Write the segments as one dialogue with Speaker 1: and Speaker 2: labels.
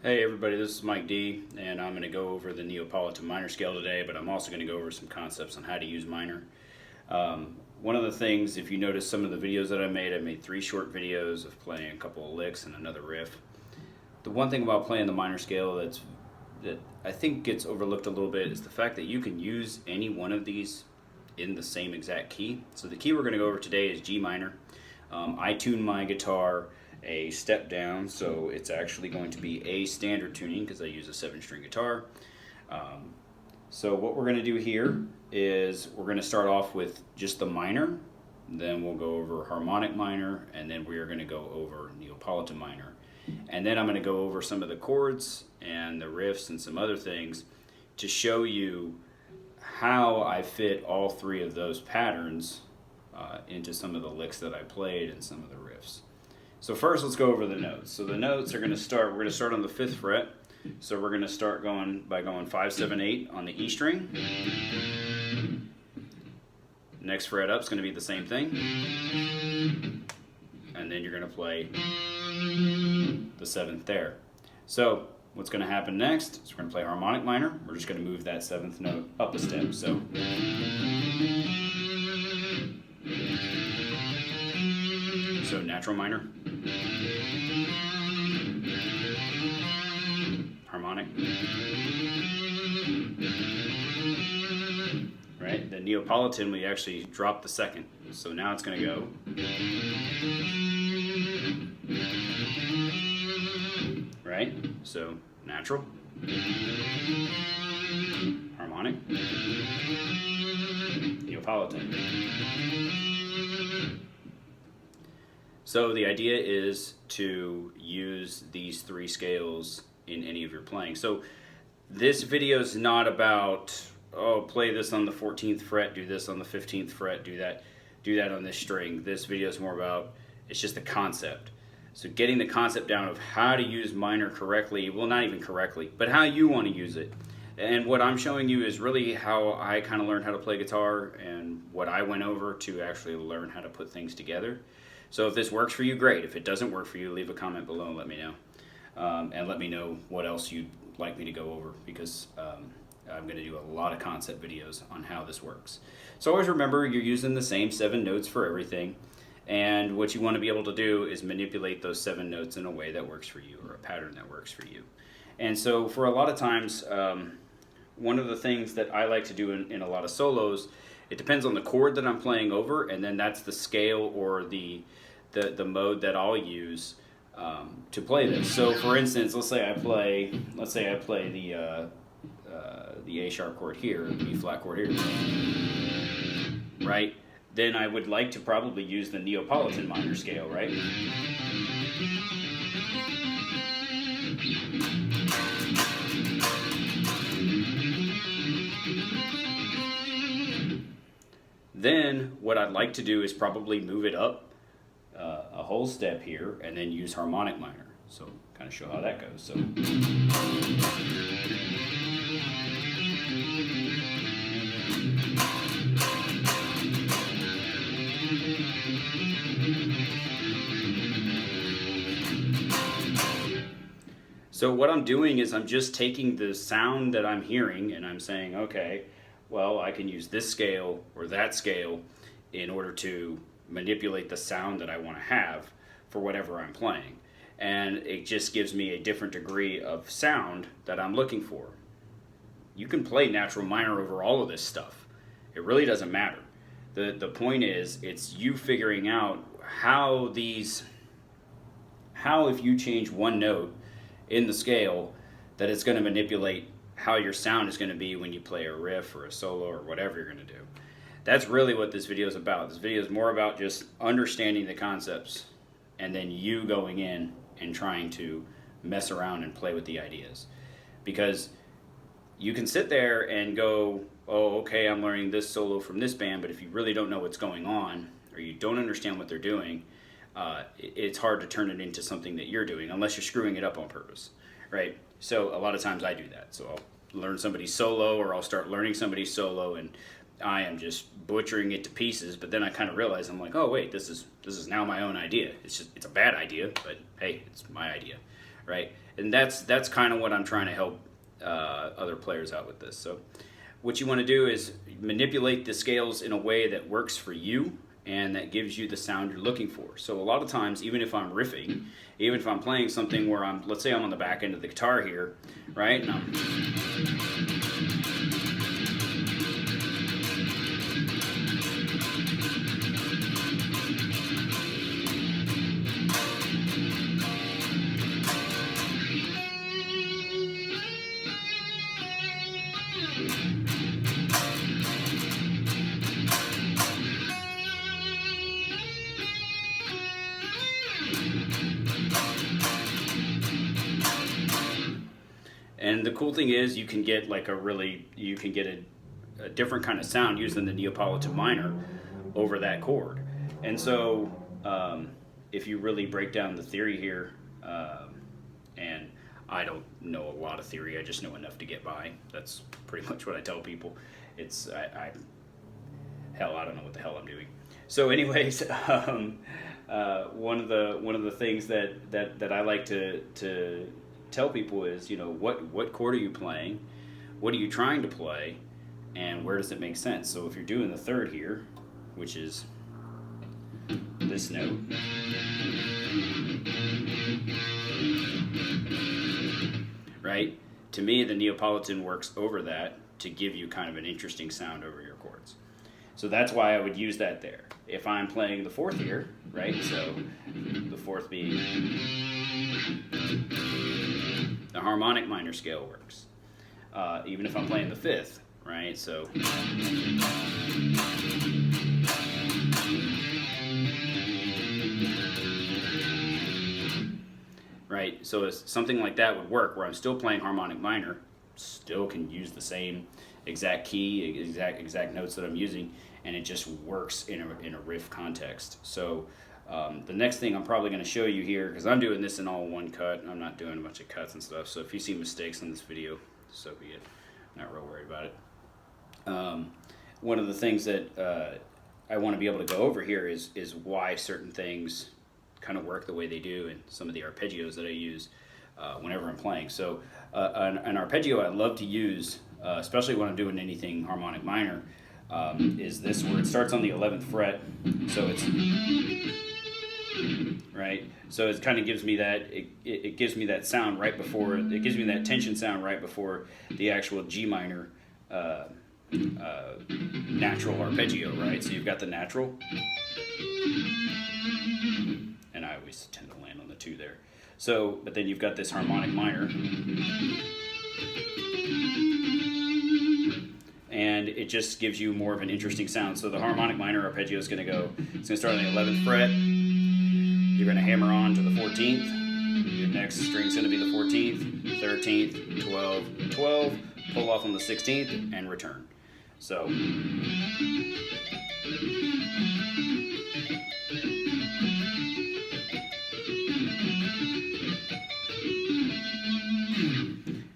Speaker 1: Hey everybody, this is Mike D, and I'm going to go over the Neapolitan minor scale today, but I'm also going to go over some concepts on how to use minor. One of the things, if you notice some of the videos that I made 3 short videos of playing a couple of licks and another riff. The one thing about playing the minor scale that I think gets overlooked a little bit is the fact that you can use any one of these in the same exact key. So the key we're going to go over today is G minor. I tune my guitar a step down, so it's actually going to be A standard tuning because I use a 7-string guitar. So what we're going to do here is we're going to start off with just the minor, then we'll go over harmonic minor, and then we are going to go over Neapolitan minor. And then I'm going to go over some of the chords and the riffs and some other things to show you how I fit all 3 of those patterns into some of the licks that I played and some of the riffs. So first, let's go over the notes. So the notes are going to start, we're going to start on the 5th fret. So we're going to start by going 5, 7, 8 on the E string. Next fret up is going to be the same thing. And then you're going to play the 7th there. So what's going to happen next is we're going to play harmonic minor. We're just going to move that 7th note up a step. So natural minor, harmonic, right? The Neapolitan, we actually dropped the 2nd. So now it's going to go. Right? So natural, harmonic, Neapolitan. So the idea is to use these 3 scales in any of your playing. So this video is not about, oh, play this on the 14th fret, do this on the 15th fret, do that on this string. This video is more about, it's just the concept. So getting the concept down of how to use minor correctly, well, not even correctly, but how you want to use it. And what I'm showing you is really how I kind of learned how to play guitar and what I went over to actually learn how to put things together. So if this works for you, great. If it doesn't work for you, leave a comment below and let me know. And let me know what else you'd like me to go over, because I'm going to do a lot of concept videos on how this works. So always remember, you're using the same 7 notes for everything. And what you want to be able to do is manipulate those 7 notes in a way that works for you, or a pattern that works for you. And so for a lot of times, one of the things that I like to do in a lot of solos, it depends on the chord that I'm playing over, and then that's the scale or the mode that I'll use to play this. So for instance, let's say I play the A sharp chord here, the B flat chord here, right? Then I would like to probably use the Neapolitan minor scale, right? Then what I'd like to do is probably move it up a whole step here and then use harmonic minor. So kind of show how that goes. So what I'm doing is I'm just taking the sound that I'm hearing and I'm saying, okay, well, I can use this scale or that scale in order to manipulate the sound that I want to have for whatever I'm playing. And it just gives me a different degree of sound that I'm looking for. You can play natural minor over all of this stuff. It really doesn't matter. The point is, it's you figuring out how if you change one note in the scale, that it's going to manipulate how your sound is going to be when you play a riff or a solo or whatever you're going to do. That's really what this video is about. This video is more about just understanding the concepts and then you going in and trying to mess around and play with the ideas. Because you can sit there and go, oh, okay, I'm learning this solo from this band, but if you really don't know what's going on or you don't understand what they're doing, it's hard to turn it into something that you're doing unless you're screwing it up on purpose, right? So a lot of times I do that. So I'll learn somebody's solo, or I'll start learning somebody's solo, and I am just butchering it to pieces. But then I kind of realize, I'm like, oh wait, this is now my own idea. It's a bad idea, but hey, it's my idea, right? And that's kind of what I'm trying to help other players out with this. So what you want to do is manipulate the scales in a way that works for you and that gives you the sound you're looking for. So a lot of times, even if I'm riffing, even if I'm playing something where let's say I'm on the back end of the guitar here, right? And the cool thing is you can get like a different kind of sound using the Neapolitan minor over that chord. And so if you really break down the theory here, and I don't know a lot of theory, I just know enough to get by. That's pretty much what I tell people. I don't know what the hell I'm doing. So anyways, one of the things that I like to tell people is, what chord are you playing, what are you trying to play, and where does it make sense? So if you're doing the third here, which is this note, right? To me, the Neapolitan works over that to give you kind of an interesting sound over your chords. So that's why I would use that there. If I'm playing the fourth here, right? So the fourth being the harmonic minor scale works. Even if I'm playing the fifth, right? So right? So something like that would work where I'm still playing harmonic minor, still can use the same exact key, exact notes that I'm using, and it just works in a riff context. So the next thing I'm probably going to show you here, because I'm doing this in all one cut, I'm not doing a bunch of cuts and stuff, so if you see mistakes in this video, so be it. I'm not real worried about it. One of the things that I want to be able to go over here is why certain things kind of work the way they do, and some of the arpeggios that I use whenever I'm playing. So an arpeggio I love to use, especially when I'm doing anything harmonic minor, is this, where it starts on the 11th fret. So it's right. So it kind of gives me that. It gives me that sound right before. It gives me that tension sound right before the actual G minor natural arpeggio. Right. So you've got the natural, and I always tend to land on the 2 there. So, but then you've got this harmonic minor, and it just gives you more of an interesting sound. So the harmonic minor arpeggio is going to go, it's going to start on the 11th fret, you're going to hammer on to the 14th, your next string's going to be the 14th, 13th, 12, 12, pull off on the 16th, and return. So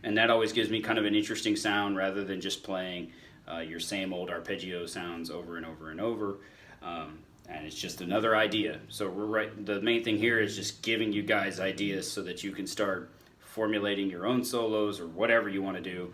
Speaker 1: and that always gives me kind of an interesting sound rather than just playing your same old arpeggio sounds over and over and over. And it's just another idea. So the main thing here is just giving you guys ideas so that you can start formulating your own solos or whatever you want to do.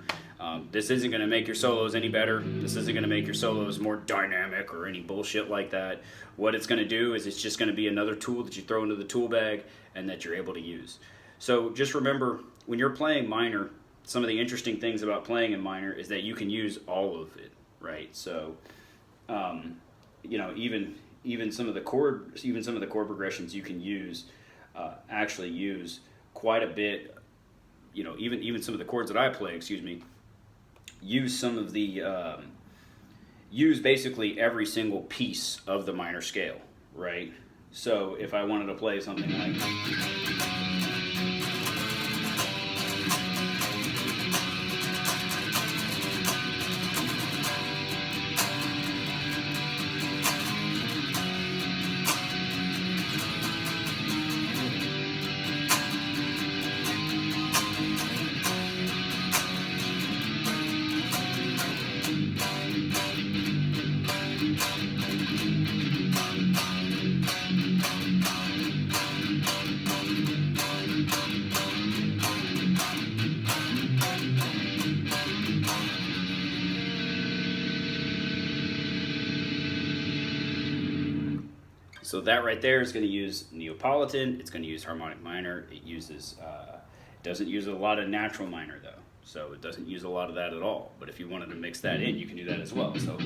Speaker 1: This isn't going to make your solos any better. This isn't going to make your solos more dynamic or any bullshit like that. What it's going to do is it's just going to be another tool that you throw into the tool bag and that you're able to use. So just remember, when you're playing minor, some of the interesting things about playing in minor is that you can use all of it, right? So, even some of the chord progressions you can actually use quite a bit. Even some of the chords that I play, use some of the use basically every single piece of the minor scale, right? So if I wanted to play something like So that right there is going to use Neapolitan. It's going to use harmonic minor. It uses doesn't use a lot of natural minor though, so it doesn't use a lot of that at all. But if you wanted to mix that in, you can do that as well. So.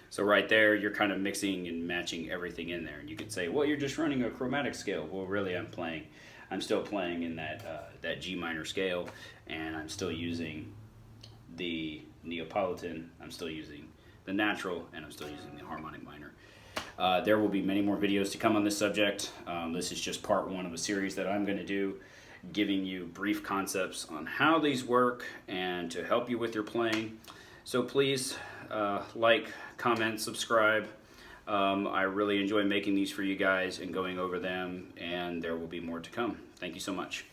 Speaker 1: So right there, you're kind of mixing and matching everything in there. And you could say, well, you're just running a chromatic scale. Well, really, I'm still playing in that G minor scale, and I'm still using the Neapolitan, I'm still using the natural, and I'm still using the harmonic minor. There will be many more videos to come on this subject. This is just part one of a series that I'm going to do, giving you brief concepts on how these work and to help you with your playing. So please like, comment, subscribe. I really enjoy making these for you guys and going over them, and there will be more to come. Thank you so much.